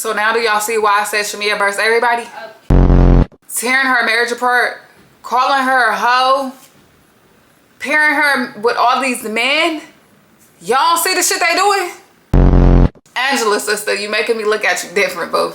So now do y'all see why I said Shamea versus everybody? Tearing her marriage apart, calling her a hoe, pairing her with all these men. Y'all see the shit they doing? Angela, sister, you making me look at you different, boo.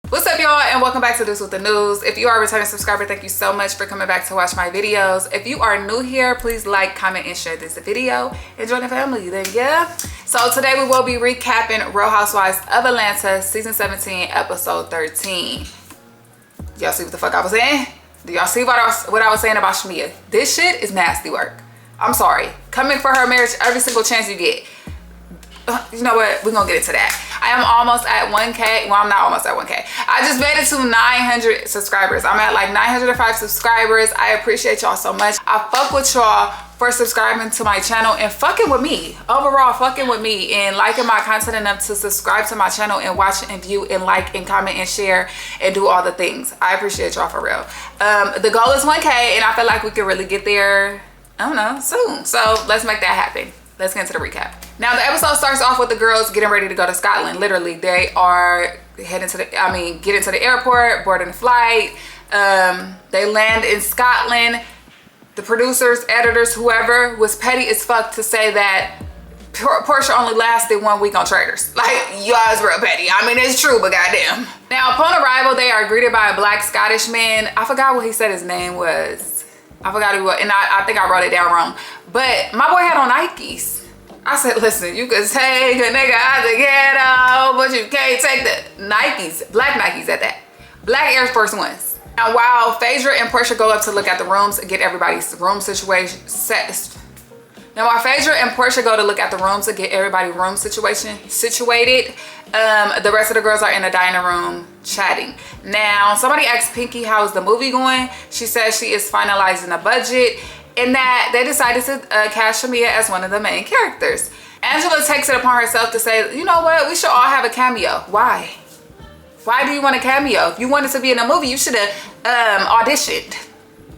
What's up, y'all, and welcome back to This With The News. If you are a returning subscriber, thank you so much for coming back to watch my videos. If you are new here, please like, comment, and share this video and join the family. Then yeah. So today we will be recapping Real Housewives of Atlanta season 17 episode 13. Y'all see what the fuck I was saying? Do y'all see what I was saying about Shamea? This shit is nasty work. I'm sorry. Coming for her marriage every single chance you get. You know what? We're gonna get into that. I am almost at 1K. Well, I'm not almost at 1K. I just made it to 900 subscribers. I'm at like 905 subscribers. I appreciate y'all so much. I fuck with y'all for subscribing to my channel and fucking with me. Overall, fucking with me and liking my content enough to subscribe to my channel and watch and view and like and comment and share and do all the things. I appreciate y'all for real. The goal is 1K and I feel like we could really get there, I don't know, soon. So let's make that happen. Let's get into the recap. Now the episode starts off with the girls getting ready to go to Scotland. Literally, they are heading to get into the airport, boarding the flight. They land in Scotland. The producers, editors, whoever was petty as fuck to say that Portia only lasted 1 week on Traders. Like, y'all is real petty. I mean, it's true, but goddamn. Now, upon arrival, they are greeted by a black Scottish man. I forgot what he said his name was. I forgot who, and I think I wrote it down wrong. But my boy had on Nikes. I said, listen, you could take a nigga out the ghetto, but you can't take the Nikes, black Nikes at that. Black Air Force Ones. Now, while Phaedra and Portia go up to look at the rooms and get everybody's room situation set. Now, while Phaedra and Portia go to look at the rooms to get everybody's room situation situated, the rest of the girls are in the dining room chatting. Now, somebody asked Pinky how's the movie going. She says she is finalizing a budget and that they decided to cast Shamea as one of the main characters. Angela takes it upon herself to say, you know what, we should all have a cameo. Why? Why do you want a cameo? If you wanted to be in a movie, you should have auditioned.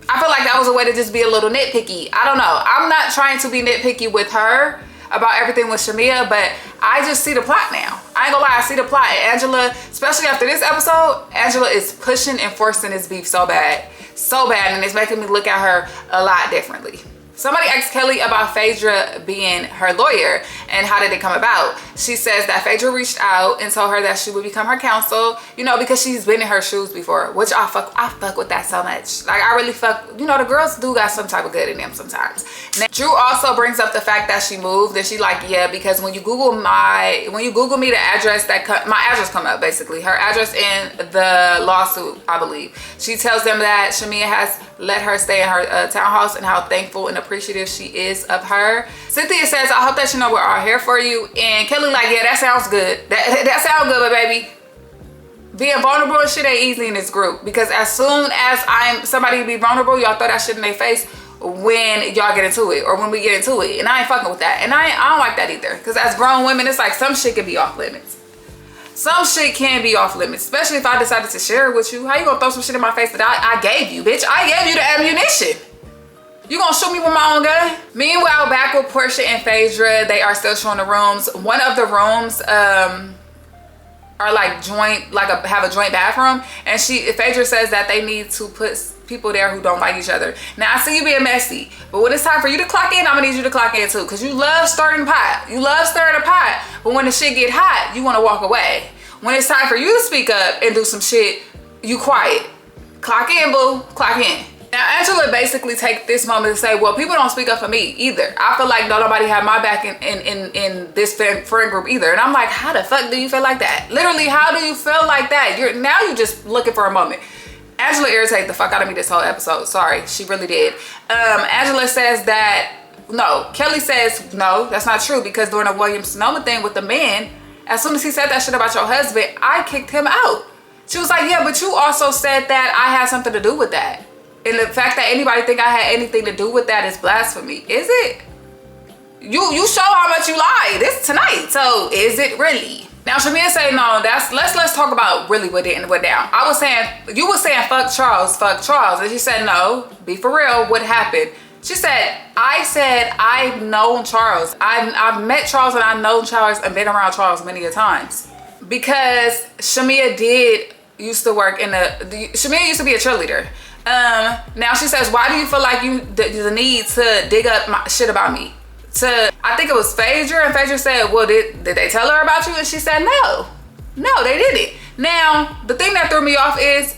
I feel like that was a way to just be a little nitpicky. I don't know. I'm not trying to be nitpicky with her about everything with Shamea, but I just see the plot now. I ain't gonna lie, I see the plot. And Angela, especially after this episode, Angela is pushing and forcing this beef so bad. So bad, and it's making me look at her a lot differently. Somebody asked Kelly about Phaedra being her lawyer and how did it come about. She says that Phaedra reached out and told her that she would become her counsel, you know, because she's been in her shoes before, which I fuck with that so much. Like, I really fuck, you know, the girls do got some type of good in them sometimes. Now, Drew also brings up the fact that she moved, and she like, yeah, because when you Google me the address, my address come up basically. Her address in the lawsuit, I believe. She tells them that Shamea has let her stay in her townhouse and how thankful and appreciative she is of her. Cynthia says, I hope that you know we're all here for you. And Kelly like, yeah, that sounds good. That sounds good, but baby, being vulnerable and shit ain't easy in this group, because as soon as somebody be vulnerable, y'all throw that shit in their face when y'all get into it or when we get into it, and I ain't fucking with that. And I don't like that either, because as grown women, it's like some shit can be off limits. Some shit can be off limits, especially if I decided to share it with you. How you gonna throw some shit in my face that I gave you, bitch? I gave you the ammunition. You gonna shoot me with my own gun? Meanwhile, back with Portia and Phaedra, they are still showing the rooms. One of the rooms are like joint, have a joint bathroom, and Phaedra says that they need to put people there who don't like each other. Now, I see you being messy, but when it's time for you to clock in, I'm gonna need you to clock in too, because you love stirring the pot. You love stirring the pot, but when the shit get hot, you want to walk away. When it's time for you to speak up and do some shit, you quiet. Clock in, boo. Clock in. Now, Angela basically take this moment to say, well, people don't speak up for me either. I feel like nobody had my back in this friend group either. And I'm like, how the fuck do you feel like that? Literally, how do you feel like that? Now you're just looking for a moment. Angela irritated the fuck out of me this whole episode. Sorry, she really did. Angela says that, no. Kelly says, no, that's not true, because during the Williams-Sonoma thing with the men, as soon as he said that shit about your husband, I kicked him out. She was like, yeah, but you also said that I had something to do with that. And the fact that anybody think I had anything to do with that is blasphemy. Is it? You show how much you lied. It's tonight. So is it really? Now Shamea say no, let's talk about really what went down. You was saying fuck Charles. And she said no, be for real, what happened? She said, I've known Charles. I've met Charles and I've known Charles and been around Charles many a times. Because Shamea used to work in Shamea used to be a cheerleader. Now she says, why do you feel like the need to dig up my shit about me? I think it was Phaedra, and Phaedra said, well, did they tell her about you? And she said, no, they didn't. Now, the thing that threw me off is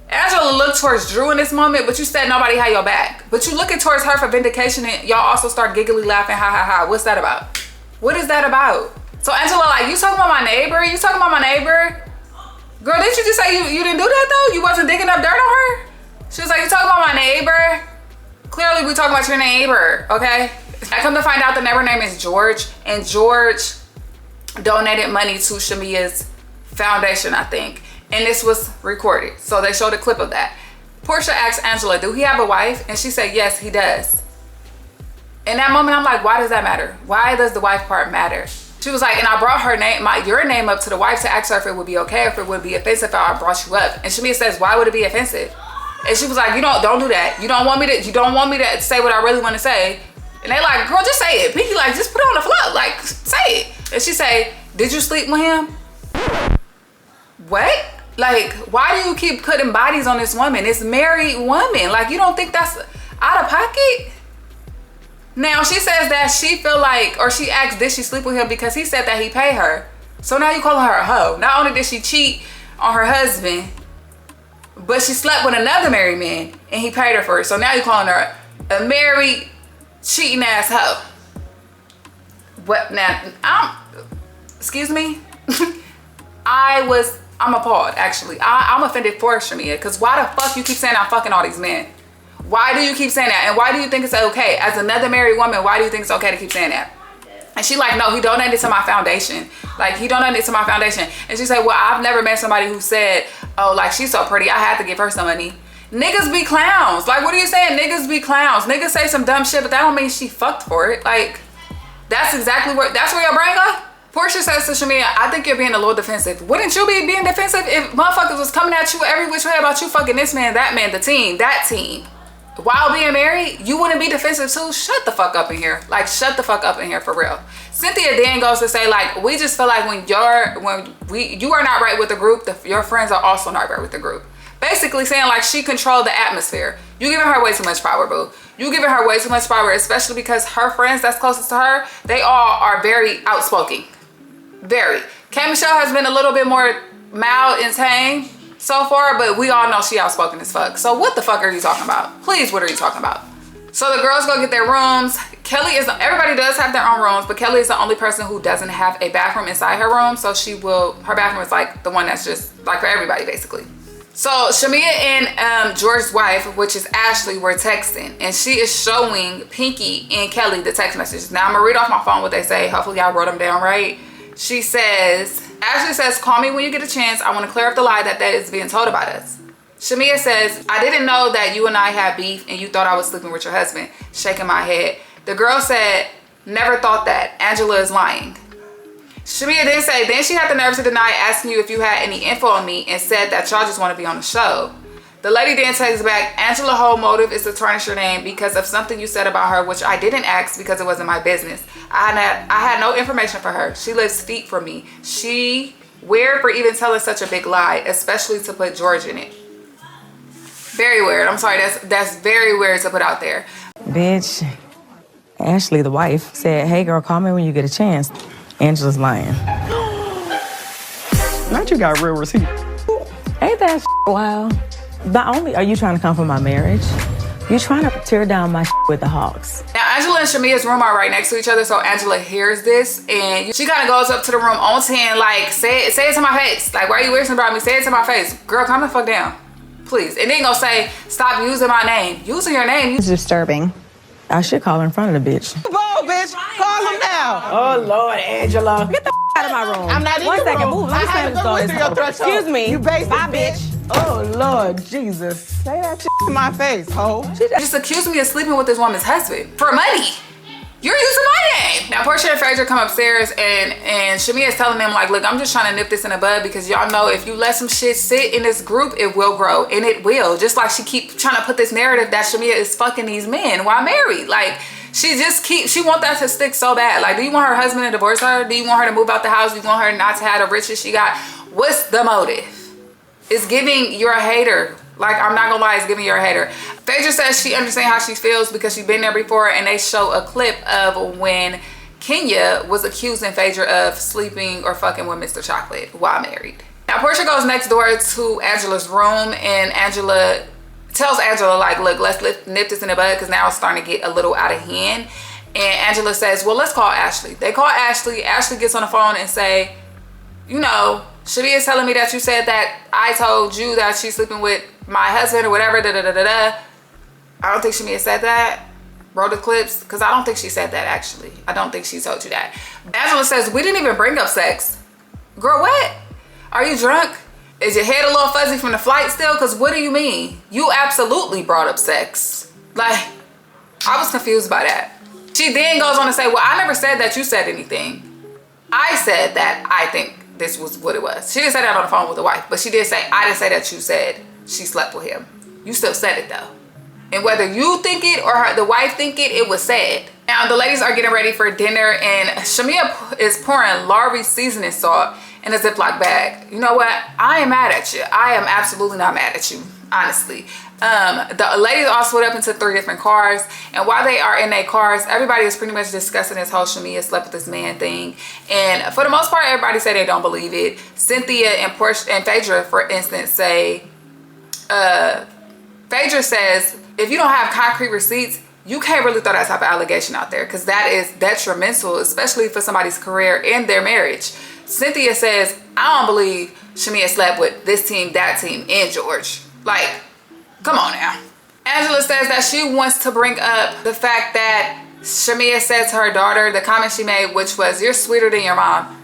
Angela looked towards Drew in this moment, but you said nobody had your back. But you looking towards her for vindication, and y'all also start giggly laughing, ha ha ha. What's that about? What is that about? So Angela, like, you talking about my neighbor? You talking about my neighbor? Girl, didn't you just say you didn't do that though? You wasn't digging up dirt on her? She was like, you talking about my neighbor? Clearly we talking about your neighbor, okay? I come to find out the neighbor name is George, and George donated money to Shamea's foundation, I think. And this was recorded. So they showed a clip of that. Portia asked Angela, do he have a wife? And she said, yes, he does. In that moment, I'm like, why does that matter? Why does the wife part matter? She was like, and I brought your name up to the wife to ask her if it would be okay, if it would be offensive if I brought you up. And Shamea says, why would it be offensive? And she was like, don't do that. You don't want me to say what I really want to say. And they like, girl, just say it. Pinky like, just put it on the floor. Like, say it. And she say, did you sleep with him? What? Like, why do you keep putting bodies on this woman? It's married woman. Like, you don't think that's out of pocket? Now, she says that she feel like, or she asked, did she sleep with him because he said that he paid her. So now you calling her a hoe. Not only did she cheat on her husband, but she slept with another married man and he paid her for it. So now you're calling her a married, cheating ass hoe. What now? Excuse me? I'm appalled, actually. I'm offended for Shamea, because why the fuck you keep saying I'm fucking all these men? Why do you keep saying that? And why do you think it's okay? As another married woman, why do you think it's okay to keep saying that? And she like, no, he donated to my foundation. Like, he donated to my foundation. And she said, well, I've never met somebody who said, oh, like, she's so pretty, I had to give her some money. Niggas be clowns. Like, what are you saying? Niggas be clowns. Niggas say some dumb shit, but that don't mean she fucked for it. Like, that's where your brain go? Portia says to Shamea, I think you're being a little defensive. Wouldn't you be being defensive if motherfuckers was coming at you every which way about you fucking this man, that team, that team? While being married, you wouldn't be defensive too? Shut the fuck up in here. Like, shut the fuck up in here for real. Cynthia then goes to say, like, we just feel like when you are not right with the group, your friends are also not right with the group. Basically saying, like, she controlled the atmosphere. You giving her way too much power, boo. You giving her way too much power, especially because her friends that's closest to her, they all are very outspoken. Very. K. Michelle has been a little bit more mild and tame so far, but we all know she outspoken as fuck. So what the fuck are you talking about? Please, what are you talking about? So the girls go get their rooms. Everybody does have their own rooms, but Kelly is the only person who doesn't have a bathroom inside her room. So her bathroom is like the one that's just like for everybody basically. So Shamea and George's wife, which is Ashley, were texting, and she is showing Pinky and Kelly the text messages. Now I'm gonna read off my phone what they say. Hopefully y'all wrote them down right. She says, Ashley says, call me when you get a chance. I want to clear up the lie that is being told about us. Shamea says, I didn't know that you and I had beef and you thought I was sleeping with your husband. Shaking my head. The girl said, never thought that. Angela is lying. Shamea then said, then she had the nerve to deny asking you if you had any info on me and said that y'all just want to be on the show. The lady then takes back, Angela's whole motive is to tarnish your name because of something you said about her, which I didn't ask because it wasn't my business. I had no information for her. She lives feet from me. She weird for even telling such a big lie, especially to put George in it. Very weird. I'm sorry, that's very weird to put out there. Bitch, Ashley, the wife, said, hey girl, call me when you get a chance. Angela's lying. Not you got real receipt. Ain't that wild? Not only are you trying to come for my marriage, you're trying to tear down my with the Hawks. Now, Angela and Shamea's room are right next to each other, so Angela hears this, and she kind of goes up to the room on 10, like, say it to my face. Like, why are you whispering about me? Say it to my face. Girl, calm the fuck down, please. And then gonna say, stop using my name. Using your name. It's disturbing. I should call her in front of the bitch. Whoa, bitch, call him now. Oh, Lord, Angela. Get the out of my room. I'm not in One the second, room. move. Let me stand this door. Excuse me. You basic bye, bitch. Oh, Lord Jesus. Say that shit to my face, ho. She just accused me of sleeping with this woman's husband for money. You're using my name. Now Now Portia and Phaedra come upstairs and Shamea is telling them like, look, I'm just trying to nip this in the bud because y'all know if you let some shit sit in this group, it will grow, and it will. Just like she keep trying to put this narrative that Shamea is fucking these men while married. Like she want that to stick so bad. Like, do you want her husband to divorce her? Do you want her to move out the house? Do you want her not to have the riches she got? What's the motive? It's giving you're a hater. Like, I'm not gonna lie, it's giving you're a hater. Phaedra says she understands how she feels because she's been there before, and they show a clip of when Kenya was accusing Phaedra of sleeping or fucking with Mr. Chocolate while married. Now Portia goes next door to Angela's room, and Angela tells Angela like, look, let's nip this in the bud because now it's starting to get a little out of hand. And Angela says, well, let's call Ashley. They call Ashley. Ashley gets on the phone and say, you know, Shamea is telling me that you said that I told you that she's sleeping with my husband or whatever, I don't think Shamea said that. Roll the clips, because I don't think she said that actually. I don't think she told you that. Angela says, we didn't even bring up sex. Girl, what? Are you drunk? Is your head a little fuzzy from the flight still? Because what do you mean? You absolutely brought up sex. Like, I was confused by that. She then goes on to say, well, I never said that you said anything. I said that I think this was what it was. She didn't say that on the phone with the wife, but she did say, I didn't say that you said she slept with him. You still said it though. And whether you think it or the wife think it, it was said. Now the ladies are getting ready for dinner, and Shamea is pouring Lawry's seasoning salt in a Ziploc bag. You know what? I am mad at you. I am absolutely not mad at you, honestly. The ladies all split up into 3 different cars, and while they are in their cars, everybody is pretty much discussing this whole Shamea slept with this man thing. And for the most part, everybody say they don't believe it. Cynthia and Portia and Phaedra, for instance, say, Phaedra says, if you don't have concrete receipts, you can't really throw that type of allegation out there because that is detrimental, especially for somebody's career and their marriage. Cynthia says, I don't believe Shamea slept with this team, that team, and George. Like, come on now. Angela says that she wants to bring up the fact that Shamea said to her daughter, the comment she made, which was, you're sweeter than your mom.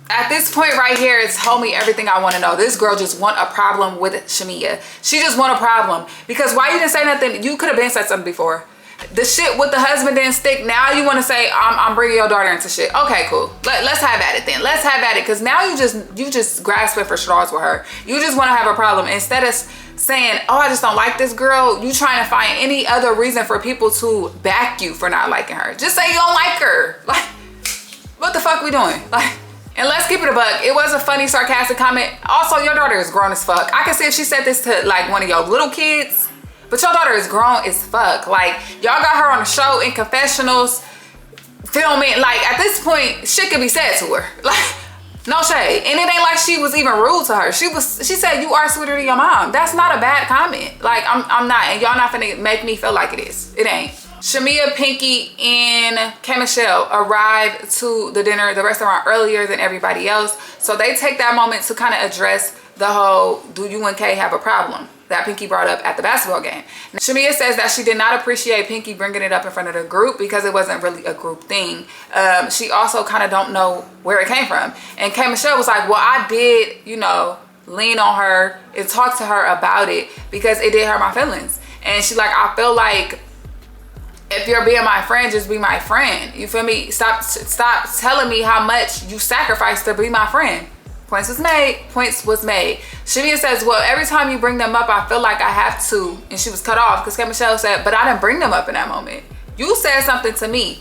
At this point right here, it's told me everything I want to know. This girl just want a problem with Shamea. She just want a problem. Because why you didn't say nothing? You could have been said something before. The shit with the husband didn't stick. Now you want to say, I'm bringing your daughter into shit. Okay, cool. Let's have at it then. Let's have at it. Because now you just grasping for straws with her. You just want to have a problem. Instead of saying, oh, I just don't like this girl, you trying to find any other reason for people to back you for not liking her. Just say you don't like her. Like, what the fuck we doing? Like, and let's keep it a buck. It was a funny, sarcastic comment. Also, your daughter is grown as fuck. I can see if she said this to like one of your little kids, but your daughter is grown as fuck. Like, y'all got her on the show in confessionals, filming. Like, at this point, shit could be said to her. Like, no shade. And it ain't like she was even rude to her. She said, you are sweeter than your mom. That's not a bad comment. Like, I'm not, and y'all not finna make me feel like it is. It ain't. Shamea, Pinky, and K. Michelle arrived to the restaurant earlier than everybody else. So they take that moment to kind of address the whole, do you and Kay have a problem that Pinky brought up at the basketball game. Shamea says that she did not appreciate Pinky bringing it up in front of the group because it wasn't really a group thing. She also kind of don't know where it came from. And K. Michelle was like, well, I did, you know, lean on her and talk to her about it because it did hurt my feelings. And she's like, I feel like if you're being my friend, just be my friend. You feel me? Stop telling me how much you sacrificed to be my friend. Points was made. Shamea says, well, every time you bring them up, I feel like I have to. And she was cut off because K. Michelle said, but I didn't bring them up in that moment. You said something to me.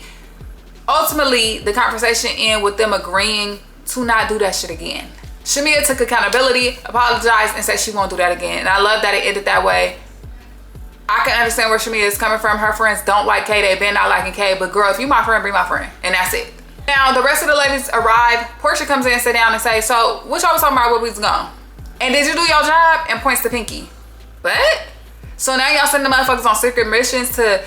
Ultimately, the conversation ended with them agreeing to not do that shit again. Shamea took accountability, apologized, and said she won't do that again. And I love that it ended that way. I can understand where Shamea is coming from. Her friends don't like Kay. They've been not liking Kay. But girl, if you my friend, be my friend. And that's it. Now, the rest of the ladies arrive. Portia comes in, sit down, and say, so, what y'all was talking about where we was going? And did you do your job? And points to Pinky. What? So now y'all sending the motherfuckers on secret missions to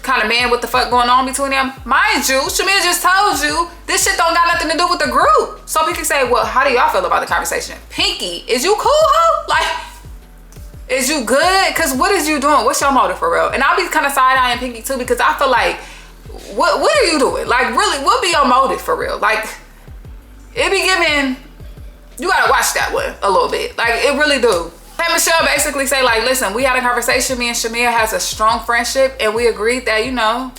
kind of man what the fuck going on between them? Mind you, Shamea just told you this shit don't got nothing to do with the group. So Pinky say, well, how do y'all feel about the conversation? Pinky, is you cool, ho? Like, is you good? Because what is you doing? What's your motive for real? And I'll be kind of side-eyeing Pinky too because I feel like, what are you doing? Like, really, what be your motive for real? Like, it be giving, you gotta watch that one a little bit. Like, it really do. Hey, Michelle basically say like, listen, we had a conversation. Me and Shamea has a strong friendship and we agreed that, you know,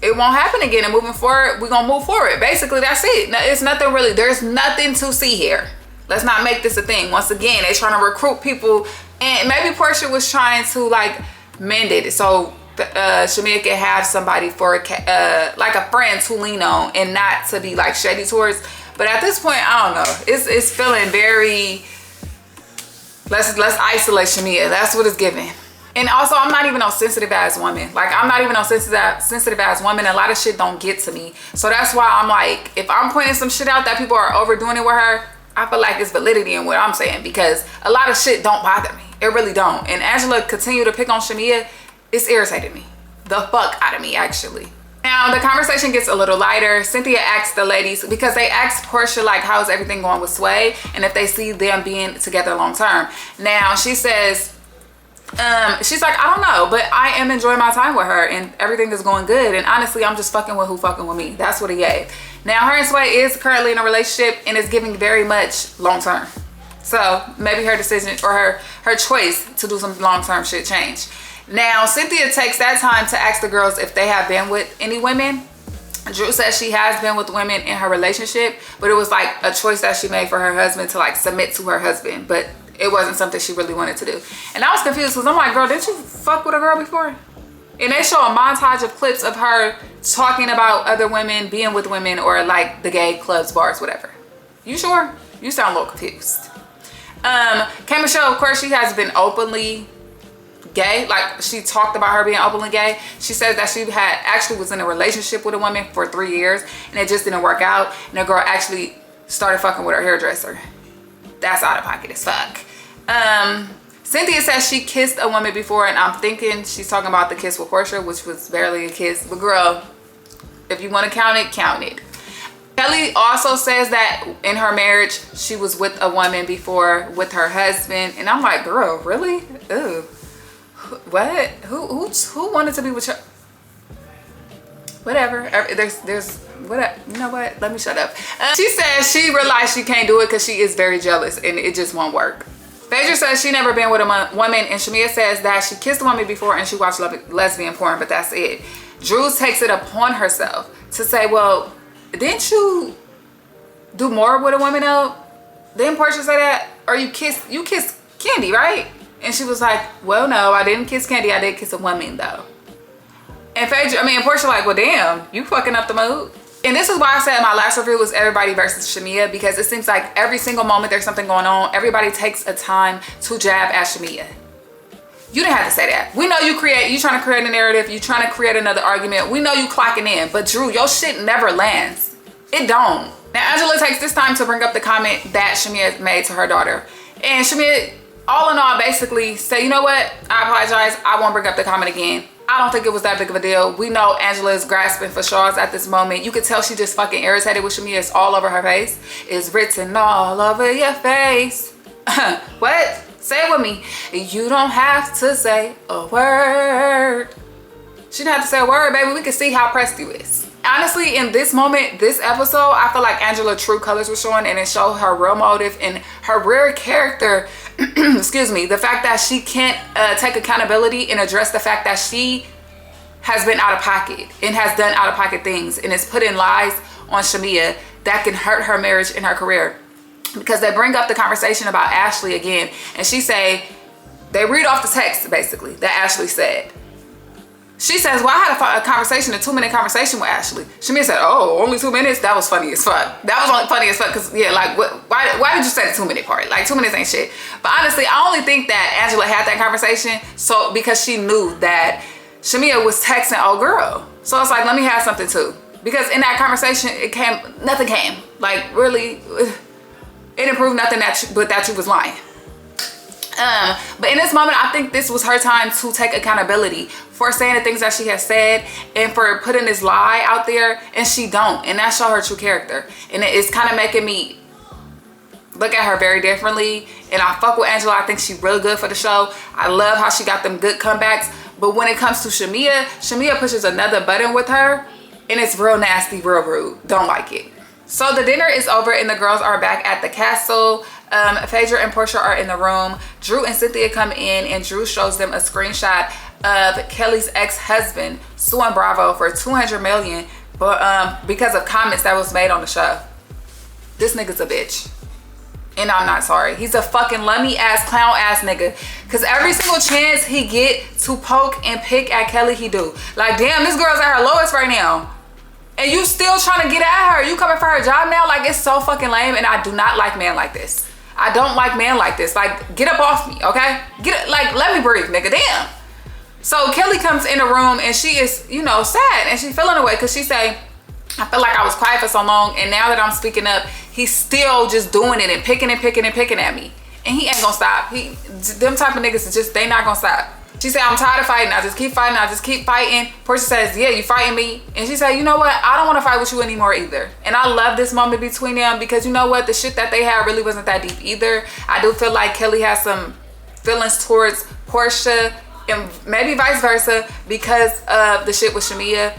it won't happen again. And moving forward, we're gonna move forward. Basically, that's it. It's nothing really, there's nothing to see here. Let's not make this a thing. Once again, they're trying to recruit people, and maybe Portia was trying to like mend it so Shamea can have somebody for like a friend to lean on and not to be like shady towards. But at this point, I don't know. It's feeling very, let's isolate Shamea. That's what it's giving. And also, I'm not even no sensitive ass woman. Like, I'm not even no sensitive ass woman. A lot of shit don't get to me. So that's why I'm like, if I'm pointing some shit out that people are overdoing it with her, I feel like it's validity in what I'm saying, because a lot of shit don't bother me. It really don't. And Angela continue to pick on Shamea. It's irritated me the fuck out of me, actually. Now the conversation gets a little lighter. Cynthia asks the ladies, because they asked Portia like, how's everything going with Sway, and if they see them being together long term. Now she says, she's like, I don't know, but I am enjoying my time with her and everything is going good, and honestly I'm just fucking with who fucking with me. That's what he gave. Now her and Sway is currently in a relationship and is giving very much long term. So maybe her decision or her choice to do some long term shit change. Now Cynthia takes that time to ask the girls if they have been with any women. Drew says she has been with women in her relationship, but it was like a choice that she made for her husband to like submit to her husband, but it wasn't something she really wanted to do. And I was confused because I'm like, girl, didn't you fuck with a girl before? And they show a montage of clips of her talking about other women, being with women, or like the gay clubs, bars, whatever. You sure? You sound a little confused. K Michelle, of course, she has been openly gay. Like, she talked about her being openly gay. She says that she had actually was in a relationship with a woman for 3 years and it just didn't work out, and the girl actually started fucking with her hairdresser. That's out of pocket as fuck. Cynthia says she kissed a woman before, and I'm thinking she's talking about the kiss with Portia, which was barely a kiss. But girl, if you want to count it, count it. Kelly also says that in her marriage she was with a woman before with her husband, and I'm like, girl, really? Ooh. What? Who wanted to be with her? Whatever. There's what? You know what? Let me shut up. She says she realized she can't do it because she is very jealous and it just won't work. Phaedra says she never been with a woman, and Shamea says that she kissed a woman before and she watched lesbian porn, but that's it. Drew takes it upon herself to say, well, didn't you do more with a woman though? Didn't Portia say that? Or you kissed Candy, right? And she was like, well, no, I didn't kiss Candy. I did kiss a woman though. And Portia like, well, damn, you fucking up the mood. And this is why I said my last review was everybody versus Shamea, because it seems like every single moment there's something going on, everybody takes a time to jab at Shamea. You didn't have to say that. We know you trying to create a narrative, you trying to create another argument. We know you clocking in, but Drew, your shit never lands. It don't. Now Angela takes this time to bring up the comment that Shamea made to her daughter. And Shamea, all in all, basically say, you know what? I apologize. I won't bring up the comment again. I don't think it was that big of a deal. We know Angela is grasping for straws at this moment. You could tell she just fucking irritated with Shamea. It's all over her face. It's written all over your face. What? Say it with me. You don't have to say a word. She didn't have to say a word, baby. We can see how pressed you is. Honestly, in this moment, this episode, I feel like Angela's true colors were showing, and it showed her real motive and her real character. Excuse me, the fact that she can't take accountability and address the fact that she has been out of pocket and has done out of pocket things and is putting lies on Shamea that can hurt her marriage and her career. Because they bring up the conversation about Ashley again, and she say, they read off the text basically that Ashley said. She says, well, I had a conversation, a 2-minute conversation with Ashley. Shamea said, oh, only 2 minutes? That was funny as fuck. That was only funny as fuck because, yeah, like, why did you say the 2-minute part? Like, 2 minutes ain't shit. But honestly, I only think that Angela had that conversation because she knew that Shamea was texting old girl. So it's like, let me have something too. Because in that conversation, nothing came. Like, really, it didn't prove nothing but that you was lying. But in this moment, I think this was her time to take accountability for saying the things that she has said and for putting this lie out there, and she don't, and that showed her true character. And it's kind of making me look at her very differently. And I fuck with Angela. I think she's real good for the show. I love how she got them good comebacks. But when it comes to Shamea pushes another button with her, and it's real nasty, real rude. Don't like it. So the dinner is over and the girls are back at the castle. Phaedra and Portia are in the room. Drew and Cynthia come in and Drew shows them a screenshot of Kelly's ex-husband suing Bravo for $200 million, but because of comments that was made on the show. This nigga's a bitch. And I'm not sorry. He's a fucking lummy ass, clown ass nigga. Cause every single chance he get to poke and pick at Kelly, he do. Like, damn, this girl's at her lowest right now. And you still trying to get at her. You coming for her job now? Like, it's so fucking lame. And I do not like men like this. I don't like men like this. Like, get up off me, okay? Get it, like, let me breathe, nigga, damn. So Kelly comes in the room and she is, you know, sad. And she's feeling away because she say, I feel like I was quiet for so long, and now that I'm speaking up, he's still just doing it and picking at me. And he ain't gonna stop. Them type of niggas is just, they not gonna stop. She said, I'm tired of fighting. I just keep fighting. Portia says, yeah, you fighting me. And she said, you know what? I don't want to fight with you anymore either. And I love this moment between them because you know what? The shit that they had really wasn't that deep either. I do feel like Kelly has some feelings towards Portia and maybe vice versa because of the shit with Shamea.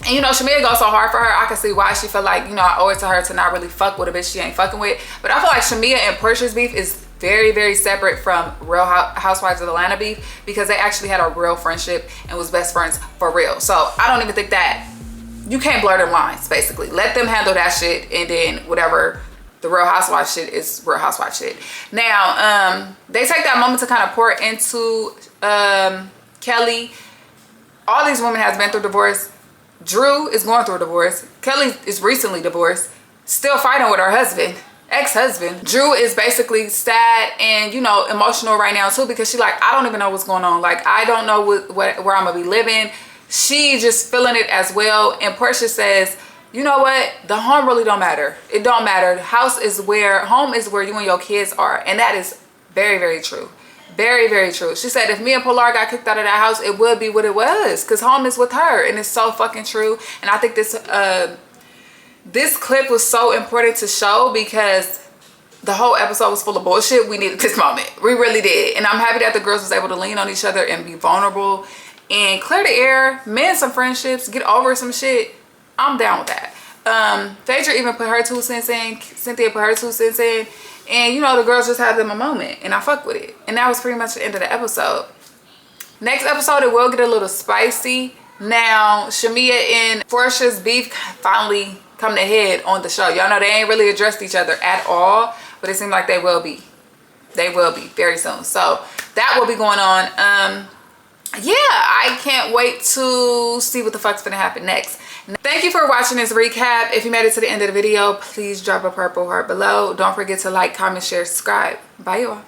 And you know, Shamea goes so hard for her. I can see why she feel like, you know, I owe it to her to not really fuck with a bitch she ain't fucking with. But I feel like Shamea and Portia's beef is very, very separate from Real Housewives of Atlanta beef because they actually had a real friendship and was best friends for real. So I don't even think that, you can't blur them lines, basically. Let them handle that shit, and then whatever the Real Housewives shit is Real Housewives shit. Now, they take that moment to kind of pour into Kelly. All these women has been through divorce. Drew is going through a divorce. Kelly is recently divorced, still fighting with her husband, ex-husband. Drew is basically sad and, you know, emotional right now too because she like, I don't even know what's going on. Like, I don't know where I'm gonna be living. She just feeling it as well. And Portia says, you know what? The home really don't matter. It don't matter. Home is where you and your kids are. And that is very, very true. Very, very true. She said if me and Polar got kicked out of that house, it would be what it was because home is with her. And it's so fucking true. And I think this clip was so important to show because the whole episode was full of bullshit. We needed this moment. We really did. And I'm happy that the girls was able to lean on each other and be vulnerable and clear the air, mend some friendships, get over some shit. I'm down with that. Phaedra even put her 2 cents in. Cynthia put her 2 cents in. And, you know, the girls just had them a moment. And I fuck with it. And that was pretty much the end of the episode. Next episode, it will get a little spicy. Now, Shamea and Portia's beef finally come to head on the show. Y'all know they ain't really addressed each other at all. But it seems like they will be. They will be very soon. So, that will be going on. Yeah, I can't wait to see what the fuck's gonna happen next. Thank you for watching this recap. If you made it to the end of the video, please drop a purple heart below. Don't forget to like, comment, share, subscribe. Bye, y'all.